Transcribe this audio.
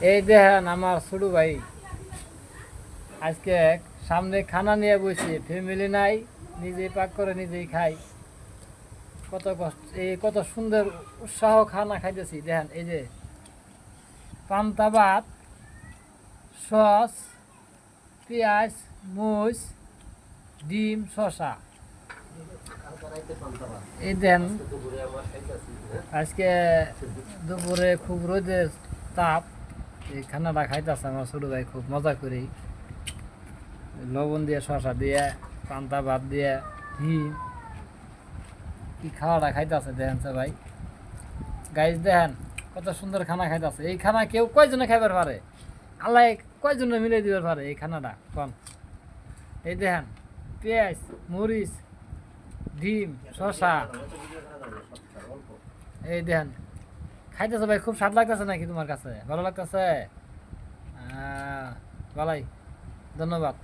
এই দেখেন আমার ছোট ভাই আজকে সামনে খানা নিয়ে বসে, ফ্যামিলি নাই, নিজেই পাক করে নিজেই খাই। কত কষ্ট, এই কত সুন্দর উৎসাহ খানা খাইতেছি। দেখেন এই যে পান্তা ভাত, সস, পেঁয়াজ, মুচ, ডিম, শসা। এই দেন আজকে দুপুরে খুব রোদের তাপ, এই খানাটা খাইতেছে আমার ছোট ভাই খুব মজা করি। লবণ দিয়ে, শসা দিয়ে, পান্তা ভাত দিয়ে, ডিম, কি খাওয়াটা খাইতেছে দেখেন সে ভাই। গাইজ দেখেন কত সুন্দর খানা খাইতেছে। এই খানা কেউ কয়জনে খাইবার পারে? আল্লাহ কয়জনে মিলে দিবার পারে এই খানাটা কন? এই দেখেন পেঁয়াজ, মরিচ, ডিম, শসা, এই দেখেন খাইতেছে ভাই। খুব স্বাদ লাগতেছে নাকি তোমার কাছে? ভালো লাগতেছে? ভালাই, ধন্যবাদ।